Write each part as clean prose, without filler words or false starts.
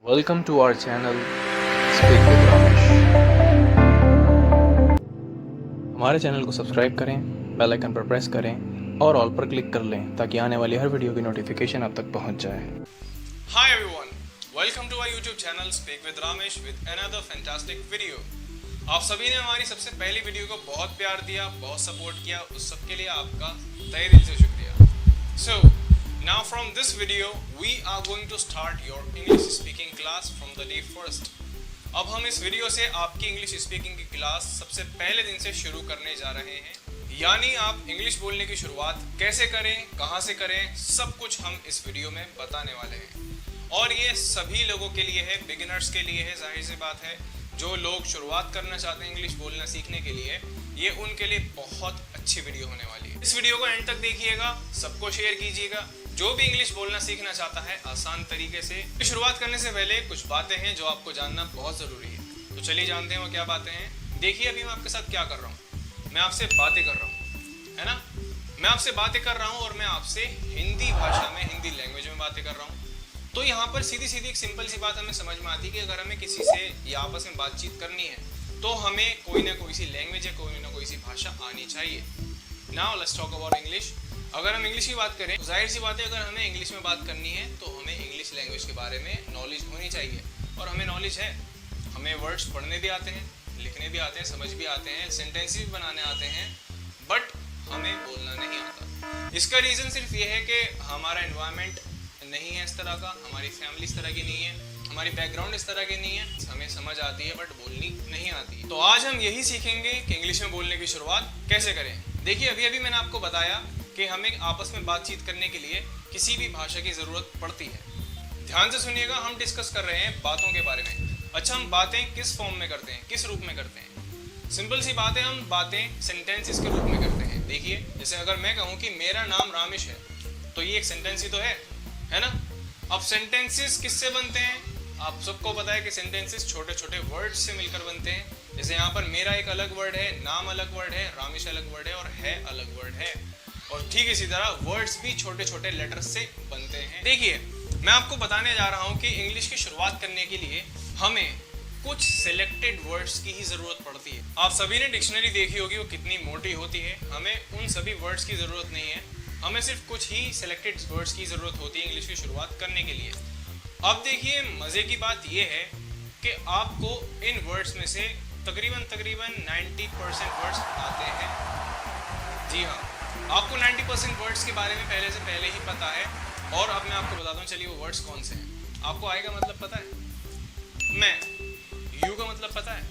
Welcome to our channel Speak with Ramesh। हमारे channel को subscribe करें, बेल आइकन पर प्रेस करें और ऑल पर क्लिक कर लें ताकि आने वाली हर वीडियो की नोटिफिकेशन आप तक पहुंच जाए। Hi everyone, welcome to our YouTube channel Speak with Ramesh with another fantastic video। आप सभी ने हमारी सबसे पहली वीडियो को बहुत प्यार दिया, बहुत सपोर्ट किया, उस सब के लिए आपका तहे दिल से शुक्रिया। So now from this video we are going to start your English speaking class from the day first। अब हम इस वीडियो से आपकी इंग्लिश स्पीकिंग की क्लास सबसे पहले दिन से शुरू करने जा रहे हैं, यानी आप इंग्लिश बोलने की शुरुआत कैसे करें, कहां से करें, सब कुछ हम इस वीडियो में बताने वाले हैं। और ये सभी लोगों के लिए है, बिगिनर्स के लिए है, जाहिर सी बात है। जो लोग शुरुआत करना चाहते हैं इंग्लिश बोलना सीखने के लिए, ये उनके लिए बहुत अच्छी वीडियो होने वाली है। इस वीडियो को एंड तक देखिएगा, सबको शेयर कीजिएगा। जो भी इंग्लिश बोलना सीखना चाहता है आसान तरीके से। शुरुआत करने से पहले कुछ बातें हैं जो आपको जानना बहुत ज़रूरी है, तो चलिए जानते हैं वो क्या बातें हैं। देखिए अभी मैं आपके साथ क्या कर रहा हूँ, मैं आपसे बातें कर रहा हूँ, है ना। मैं आपसे बातें कर रहा हूँ और मैं आपसे हिंदी भाषा में, हिंदी लैंग्वेज में बातें कर रहा हूँ। तो यहाँ पर सीधी सीधी एक सिंपल सी बात हमें समझ में आती है कि अगर हमें किसी से या आपस में बातचीत करनी है तो हमें कोई ना कोई सी लैंग्वेज या कोई ना कोई सी भाषा आनी चाहिए। Now let's talk about English. अगर हम इंग्लिश की बात करें तो जाहिर सी बात है, अगर हमें इंग्लिश में बात करनी है तो हमें इंग्लिश लैंग्वेज के बारे में नॉलेज होनी चाहिए। और हमें नॉलेज है, हमें वर्ड्स पढ़ने भी आते हैं, लिखने भी आते हैं, समझ भी आते हैं, सेंटेंसेस भी बनाने आते हैं, बट हमें बोलना नहीं आता। इसका रीज़न सिर्फ ये है कि हमारा एनवायरनमेंट नहीं है इस तरह का, हमारी फैमिली इस तरह की नहीं है, हमारी बैकग्राउंड इस तरह की नहीं है। हमें समझ आती है बट बोलनी नहीं आती। तो आज हम यही सीखेंगे कि इंग्लिश में बोलने की शुरुआत कैसे करें। देखिए अभी अभी मैंने आपको बताया कि हमें आपस में बातचीत करने के लिए किसी भी भाषा की ज़रूरत पड़ती है। ध्यान से सुनिएगा, हम डिस्कस कर रहे हैं बातों के बारे में। अच्छा, हम बातें किस फॉर्म में करते हैं, किस रूप में करते हैं? सिंपल सी बात है, हम बातें सेंटेंसेस के रूप में करते हैं। देखिए जैसे अगर मैं कहूँ कि मेरा नाम रामेश है, तो ये एक सेंटेंस ही तो है ना। अब सेंटेंसेस किससे बनते हैं? आप सबको पता है कि सेंटेंसेस छोटे छोटे वर्ड्स से मिलकर बनते हैं। जैसे यहाँ पर मेरा एक अलग वर्ड है, नाम अलग वर्ड है, रामेश अलग वर्ड है और है अलग वर्ड है। और ठीक इसी तरह वर्ड्स भी छोटे छोटे लेटर्स से बनते हैं। देखिए मैं आपको बताने जा रहा हूँ कि इंग्लिश की शुरुआत करने के लिए हमें कुछ सिलेक्टेड वर्ड्स की ही ज़रूरत पड़ती है। आप सभी ने डिक्शनरी देखी होगी, वो कितनी मोटी होती है। हमें उन सभी वर्ड्स की ज़रूरत नहीं है, हमें सिर्फ कुछ ही सिलेक्टेड वर्ड्स की ज़रूरत होती है इंग्लिश की शुरुआत करने के लिए। अब देखिए मज़े की बात यह है कि आपको इन वर्ड्स में से तकरीबन 90% वर्ड्स आते हैं। जी हाँ, आपको 90% वर्ड्स के बारे में पहले ही पता है। और अब मैं आपको बताता हूँ, चलिए वो वर्ड्स कौन से हैं। आपको आई का मतलब पता है, मैं, यू का मतलब पता है,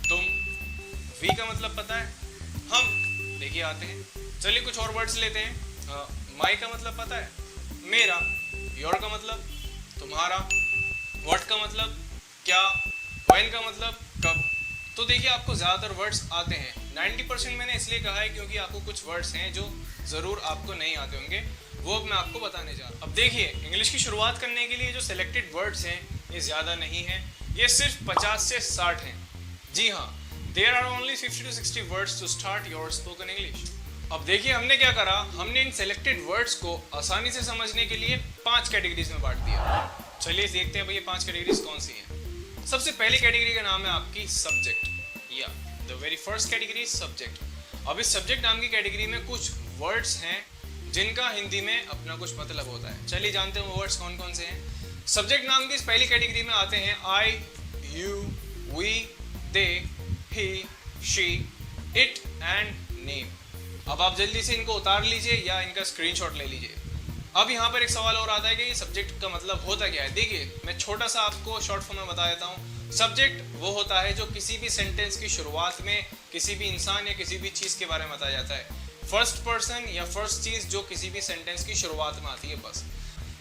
तुम, वी का मतलब पता है, हम, देखिए आते हैं। चलिए कुछ और वर्ड्स लेते हैं। माई का मतलब पता है, मेरा, योर का मतलब तुम्हारा, व्हाट का मतलब क्या, व्हेन का मतलब कब। तो देखिए आपको ज़्यादातर वर्ड्स आते हैं। 90% मैंने इसलिए कहा है क्योंकि आपको कुछ वर्ड्स हैं जो ज़रूर आपको नहीं आते होंगे, वो अब मैं आपको बताने जा रहा हूँ। अब देखिए इंग्लिश की शुरुआत करने के लिए जो सिलेक्टेड वर्ड्स हैं ये ज़्यादा नहीं है, ये सिर्फ 50 से 60 हैं। जी हाँ, there are only 50 to 60 words to start your spoken English. अब देखिए हमने क्या करा, हमने इन सेलेक्टेड वर्ड्स को आसानी से समझने के लिए 5 कैटेगरीज में बांट दिया। चलिए देखते हैं भाई ये 5 कैटेगरीज कौन सी हैं। सबसे पहली कैटेगरी का नाम है आपकी सब्जेक्ट, या the very first category subject. अब इस सब्जेक्ट नाम की कैटेगरी में कुछ वर्ड्स हैं जिनका हिंदी में अपना कुछ मतलब होता है। चलिए जानते हैं वो वर्ड्स कौन कौन से हैं। सब्जेक्ट नाम की इस पहली कैटेगरी में आते हैं I, you, we, they, he, she, it and name. अब आप जल्दी से इनको उतार लीजिए या इनका स्क्रीनशॉट ले लीजिए। अब यहाँ पर एक सवाल और आता है कि ये सब्जेक्ट का मतलब होता क्या है। देखिए मैं छोटा सा आपको शॉर्ट फॉर्म में बता देता हूँ। सब्जेक्ट वो होता है जो किसी भी सेंटेंस की शुरुआत में किसी भी इंसान या किसी भी चीज़ के बारे में बताया जाता है। फर्स्ट पर्सन या फर्स्ट चीज़ जो किसी भी सेंटेंस की शुरुआत में आती है, बस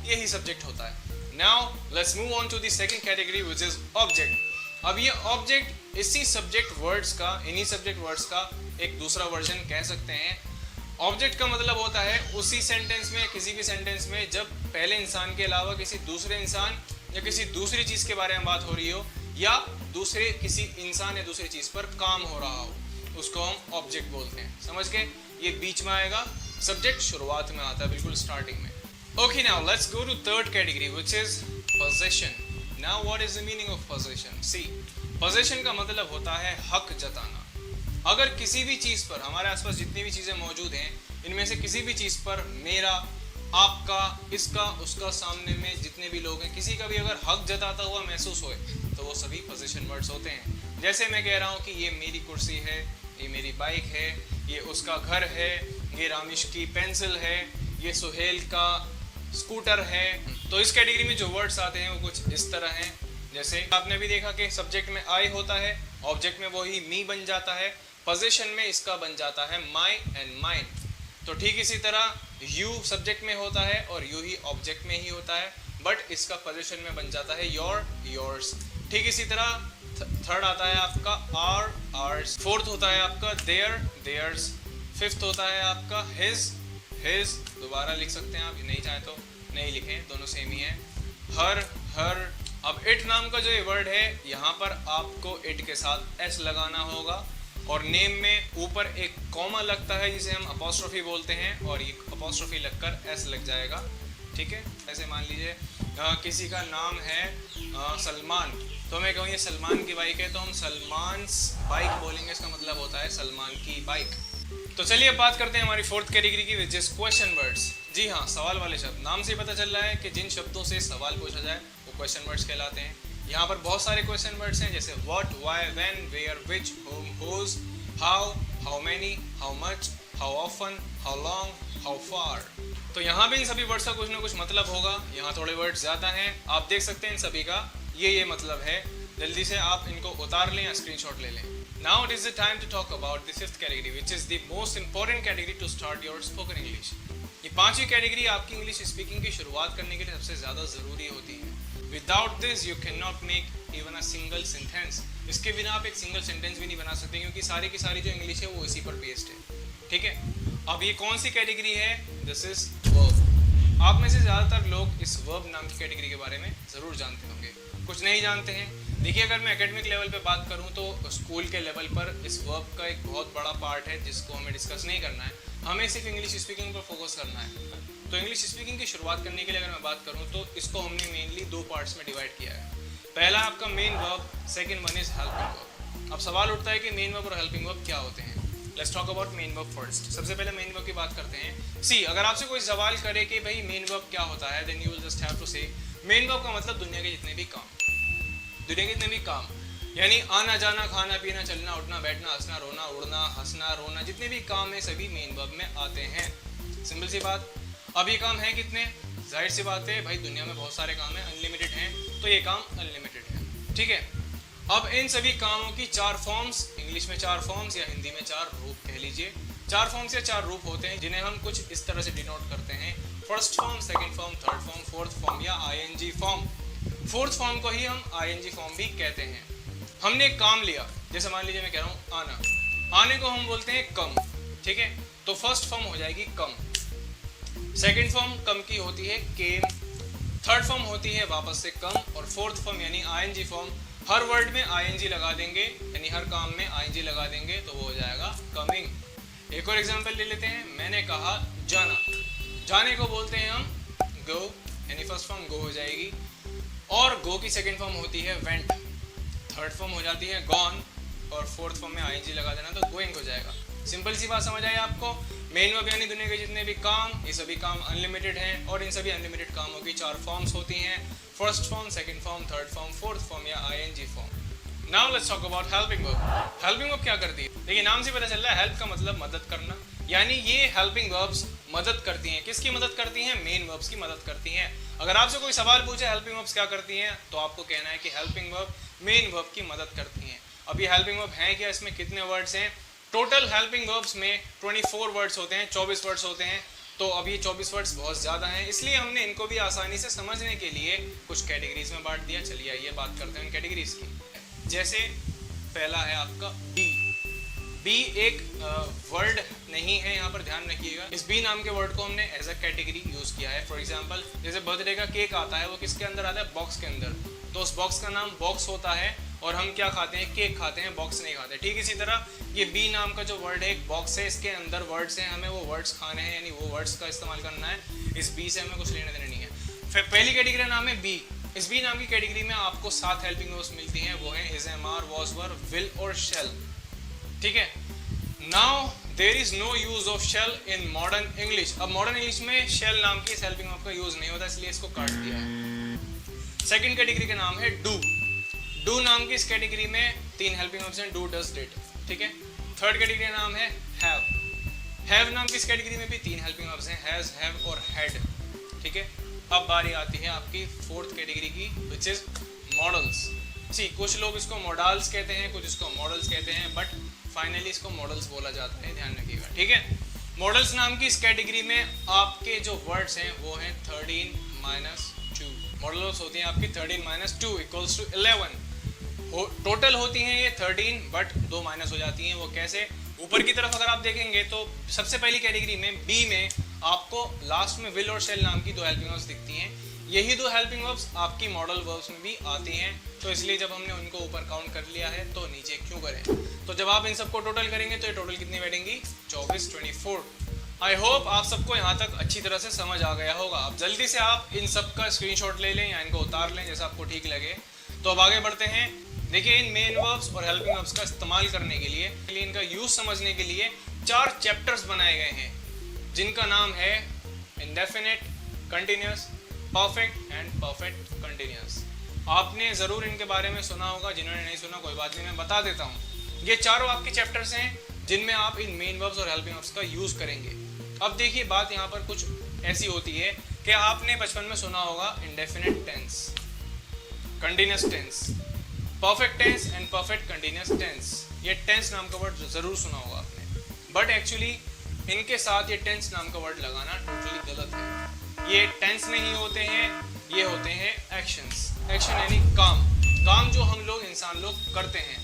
यही सब्जेक्ट होता है। Now let's move on to the second category which is object. अब ये ऑब्जेक्ट इसी सब्जेक्ट वर्ड्स का, इन्हीं सब्जेक्ट वर्ड्स का एक दूसरा वर्जन कह सकते हैं। ऑब्जेक्ट का मतलब होता है उसी सेंटेंस में, किसी भी सेंटेंस में जब पहले इंसान के अलावा किसी दूसरे इंसान या किसी दूसरी चीज़ के बारे में बात हो रही हो, या दूसरे किसी इंसान या दूसरी चीज़ पर काम हो रहा हो, उसको हम ऑब्जेक्ट बोलते हैं। समझ गए, ये बीच में आएगा, सब्जेक्ट शुरुआत में आता है, बिल्कुल स्टार्टिंग में। Okay now let's go to third category which is possession. Now what is the meaning of possession? See, possession का मतलब होता है हक जताना। अगर किसी भी चीज पर, हमारे आसपास जितनी भी चीजें मौजूद हैं, इनमें से किसी भी चीज पर मेरा, आपका, इसका, उसका, सामने में जितने भी लोग हैं, किसी का भी अगर हक जताता हुआ महसूस होए तो वो सभी पोजेशन वर्ड्स होते हैं। जैसे मैं कह रहा हूँ कि ये मेरी कुर्सी है, ये मेरी बाइक है, ये उसका घर है, ये रामिश की पेंसिल है, ये सुहेल का स्कूटर है। तो इस कैटेगरी में जो वर्ड्स आते हैं वो कुछ इस तरह हैं। जैसे आपने भी देखा कि सब्जेक्ट में आई होता है, ऑब्जेक्ट में वही मी बन जाता है, पोजेशन में इसका बन जाता है माई एंड माइन। तो ठीक इसी तरह यू सब्जेक्ट में होता है और यू ही ऑब्जेक्ट में ही होता है, बट इसका पोजेशन में बन जाता है योर, योर्स। ठीक इसी तरह थर्ड आता है आपका आर, आर्स। फोर्थ होता है आपका देयर, देयर्स। फिफ्थ होता है आपका हिज, हिज। दोबारा लिख सकते हैं आप, नहीं चाहे तो नहीं लिखें, दोनों सेम ही है। हर, हर। अब इट नाम का जो ये वर्ड है, यहाँ पर आपको इट के साथ एस लगाना होगा और नेम में ऊपर एक कॉमा लगता है जिसे हम अपोस्ट्रोफी बोलते हैं, और ये अपोस्ट्रोफी लगकर एस लग जाएगा। ठीक है, ऐसे मान लीजिए किसी का नाम है सलमान, तो मैं कहूँ ये सलमान की बाइक है, तो हम सलमान्स बाइक बोलेंगे, इसका मतलब होता है सलमान की बाइक। तो चलिए अब बात करते हैं हमारी फोर्थ कैटेगरी की, विच इज क्वेश्चन वर्ड्स। जी हाँ, सवाल वाले शब्द। नाम से पता चल रहा है कि जिन शब्दों से सवाल पूछा जाए वो क्वेश्चन वर्ड्स कहलाते हैं। यहाँ पर बहुत सारे क्वेश्चन वर्ड्स हैं, जैसे what, why, when, where, which, whom, whose, how, how many, how much, how often, how long, how far. तो यहाँ भी इन सभी वर्ड्स का कुछ ना कुछ मतलब होगा। यहाँ थोड़े वर्ड्स ज़्यादा हैं, आप देख सकते हैं इन सभी का ये मतलब है। जल्दी से आप इनको उतार लें या स्क्रीनशॉट ले लें। Now it is the time to talk about the fifth category, which is the most important category to start your spoken English. ये पांचवी कैटेगरी आपकी इंग्लिश स्पीकिंग की शुरुआत करने के लिए सबसे ज़्यादा ज़रूरी होती है। Without this you cannot make even a single sentence. इसके बिना आप एक सिंगल सेंटेंस भी नहीं बना सकते, क्योंकि सारी की सारी जो इंग्लिश है वो इसी पर बेस्ड है। ठीक है, अब ये कौन सी कैटेगरी है? This is verb. आप में से ज़्यादातर लोग इस वर्ब नाम की कैटेगरी के बारे में ज़रूर जानते होंगे, कुछ नहीं जानते हैं। देखिए, अगर मैं एकेडमिक लेवल पे बात करूं तो स्कूल के लेवल पर इस वर्ब का एक बहुत बड़ा पार्ट है जिसको हमें डिस्कस नहीं करना है, हमें सिर्फ इंग्लिश स्पीकिंग पर फोकस करना है। तो इंग्लिश स्पीकिंग की शुरुआत करने के लिए अगर मैं बात करूं तो इसको हमने मेनली दो पार्ट्स में डिवाइड किया है। पहला आपका main verb, second one is helping verb. अब सवाल उठता है कि मेन वर्ब और हेल्पिंग वर्ब क्या होते हैं। Let's talk about main verb first. सबसे पहले मेन वर्ब की बात करते हैं। सी, अगर आपसे कोई सवाल करे कि भाई मेन वर्ब क्या होता है, then you will just have to say main verb का मतलब दुनिया के जितने भी काम, दुनिया के जितने भी काम, यानी आना जाना, खाना पीना, चलना उठना, बैठना, हंसना रोना, उड़ना, हंसना रोना, जितने भी काम है सभी मेन वर्ब में आते हैं। सिंपल सी बात। अब ये काम है कितने? जाहिर सी बात है भाई, दुनिया में बहुत सारे काम हैं, अनलिमिटेड हैं, तो ये काम अनलिमिटेड है। ठीक है, अब इन सभी कामों की चार फॉर्म्स, इंग्लिश में चार फॉर्म्स या हिंदी में चार रूप कह लीजिए, चार फॉर्म्स या चार रूप होते हैं जिन्हें हम कुछ इस तरह से डिनोट करते हैं। First form, second form, third form, fourth form या आईएनजी फॉर्म। फोर्थ फॉर्म को ही हम आईएनजी फॉर्म भी कहते हैं। हमने एक काम लिया, जैसे मान लीजिए मैं कह रहा हूँ आना, आने को हम बोलते हैं कम। ठीक है, तो फर्स्ट फॉर्म हो जाएगी कम, सेकेंड फॉर्म कम की होती है केम, थर्ड फॉर्म होती है वापस से कम, और फोर्थ फॉर्म यानी आईएनजी फॉर्म, हर वर्ड में आईएनजी लगा देंगे, यानी हर काम में आईएनजी लगा देंगे तो वो हो जाएगा कमिंग। एक और एग्जांपल ले लेते हैं। मैंने कहा जाना, जाने को बोलते हैं हम गो, यानी फर्स्ट फॉर्म गो हो जाएगी, और गो की सेकेंड फॉर्म होती है वेंट, थर्ड फॉर्म हो जाती है गॉन, और फोर्थ फॉर्म में आईएनजी लगा देना तो गोइंग हो जाएगा। सिंपल सी बात समझ आई आपको। मेन वर्ब यानी दुनिया के जितने भी काम, ये सभी काम अनलिमिटेड हैं, और इन सभी अनलिमिटेड कामों की चार फॉर्म्स होती हैं। First form, second form, third form, fourth form या ING form. Now let's talk about helping verb. Helping verb क्या करती है? देखिए, नाम से पता चल रहा है हेल्प का मतलब मदद करना, यानी ये हेल्पिंग वर्ब्स मदद करती हैं। किसकी मदद करती हैं? मेन वर्ब्स की मदद करती हैं। अगर आपसे कोई सवाल पूछे हेल्पिंग वर्ब्स क्या करती हैं, तो आपको कहना है कि हेल्पिंग वर्ब मेन वर्ब की मदद करती हैं। अब ये हेल्पिंग वर्ब है क्या, इसमें कितने वर्ड्स हैं? टोटल हेल्पिंग वर्ब्स में 24 वर्ड्स होते हैं, 24 वर्ड्स होते हैं। तो अब ये 24 वर्ड्स बहुत ज़्यादा हैं, इसलिए हमने इनको भी आसानी से समझने के लिए कुछ कैटेगरीज में बांट दिया। चलिए आइए बात करते हैं उन कैटेगरीज की। जैसे पहला है आपका बी। बी एक वर्ड नहीं है, यहाँ पर ध्यान रखिएगा। इस बी नाम के वर्ड को हमने एज अ कैटेगरी यूज किया है। फॉर एग्जाम्पल, जैसे बर्थडे का केक आता है, वो किसके अंदर आता है? बॉक्स के अंदर, तो उस बॉक्स का नाम बॉक्स होता है, और हम क्या खाते हैं? केक खाते हैं, बॉक्स नहीं खाते। ठीक इसी तरह ये बी नाम का जो वर्ड है एक बॉक्स है, इसके अंदर वर्ड्स हैं, हमें वो वर्ड्स खाने हैं, यानी वो वर्ड्स का इस्तेमाल करना है। इस बी से हमें कुछ लेने देने नहीं है। फिर पहली कैटेगरी नाम है बी। इस बी नाम की कैटेगरी में आपको 7 हेल्पिंग वर्ब्स मिलती हैं, वो हैं is, am, are, was, were, will और शेल। ठीक है, now there is no use of shall in modern English. अब मॉडर्न इंग्लिश में शेल नाम की इस हेल्पिंग वर्ब का यूज नहीं होता, इसलिए इसको काट दिया है। सेकंड कैटेगरी का नाम है डू। डू नाम की इस कैटेगरी में 3 हेल्पिंग वर्ब्स हैं, डू, डज, डिड। ठीक है, थर्ड कैटेगरी का नाम है हैव। हैव नाम की इस कैटेगरी में भी 3 हेल्पिंग वर्ब्स हैं, हैज, हैव और हैड। ठीक है, अब बारी आती है आपकी फोर्थ कैटेगरी की, विच इज मॉडल्स। जी, कुछ लोग इसको मॉडल्स कहते हैं, कुछ इसको मॉडल्स कहते हैं, बट फाइनली इसको मॉडल्स बोला जाता है, ध्यान रखिएगा। ठीक है, मॉडल्स नाम की इस कैटेगरी में आपके जो वर्ड्स हैं वो हैं 13 - 2। मॉडल्स होती हैं आपकी 13 - 2 = 11। टोटल होती हैं ये 13, बट 2 माइनस हो जाती हैं। वो कैसे? ऊपर की तरफ अगर आप देखेंगे तो सबसे पहली कैटेगरी में बी में आपको लास्ट में विल और शेल नाम की 2 हेल्पिंग वर्ब्स दिखती हैं। यही 2 हेल्पिंग वर्ब्स आपकी मॉडल वर्ब्स में भी आती हैं, तो इसलिए जब हमने उनको ऊपर काउंट कर लिया है तो नीचे क्यों करें। तो जब आप इन सबको टोटल करेंगे तो ये टोटल कितनी बैठेंगी? 24, 24। आई होप आप सबको यहाँ तक अच्छी तरह से समझ आ गया होगा। अब जल्दी से आप इन सब का स्क्रीनशॉट ले लें या इनको उतार लें, जैसा आपको ठीक लगे। तो अब आगे बढ़ते हैं। देखिए, इन मेन वर्ब्स और हेल्पिंग वर्ब्स का इस्तेमाल करने के लिए इनका यूज समझने के लिए 4 चैप्टर्स बनाए गए हैं, जिनका नाम है indefinite, continuous, perfect and perfect continuous. आपने ज़रूर इनके बारे में सुना होगा, जिन्होंने नहीं सुना कोई बात नहीं, मैं बता देता हूँ। ये चारों आपके चैप्टर्स हैं जिनमें आप इन मेन वर्ब्स और हेल्पिंग वर्ब्स का यूज़ करेंगे। अब देखिए, बात यहाँ पर कुछ ऐसी होती है कि आपने बचपन में सुना होगा indefinite tense, continuous tense, perfect tense and perfect continuous tense. ये टेंस नाम का वर्ड ज़रूर सुना होगा आपने, बट एक्चुअली इनके साथ ये टेंस नाम का वर्ड लगाना टोटली गलत है। ये टेंस नहीं होते हैं, ये होते हैं एक्शंस। एक्शन यानी काम, काम जो हम लोग इंसान लोग करते हैं।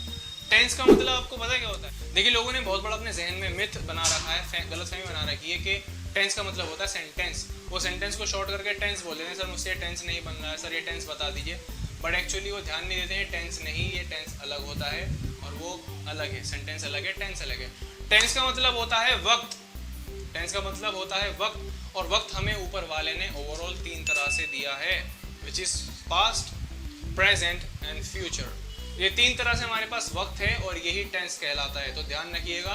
टेंस का मतलब आपको पता क्या होता है? देखिए, लोगों ने बहुत बड़ा अपने जहन में मिथ बना रखा है, गलतफहमी बना रखी है कि टेंस का मतलब होता है सेंटेंस। वो सेंटेंस को शॉर्ट करके टेंस बोल देते हैं, सर मुझसे टेंस नहीं बन रहा है, सर ये टेंस बता दीजिए। बट एक्चुअली वो ध्यान नहीं देते हैं, टेंस नहीं, ये टेंस अलग होता है और वो अलग है। सेंटेंस अलग है, टेंस अलग है। टेंस का मतलब होता है वक्त, टेंस का मतलब होता है वक्त, और वक्त हमें ऊपर वाले ने ओवरऑल 3 तरह से दिया है, which is past, present and future. ये 3 तरह से हमारे पास वक्त है और यही टेंस कहलाता है। तो ध्यान रखिएगा,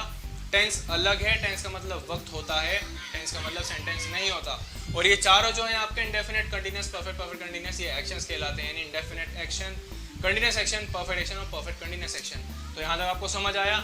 टेंस अलग है, टेंस का मतलब वक्त होता है, टेंस का मतलब सेंटेंस नहीं होता। और ये चारों जो हैं आपके indefinite, continuous, perfect, perfect continuous, ये एक्शंस कहलाते हैं, यानी indefinite action, continuous action, perfect action और परफेक्ट कंटिन्यूअस एक्शन। तो यहाँ तक आपको समझ आया?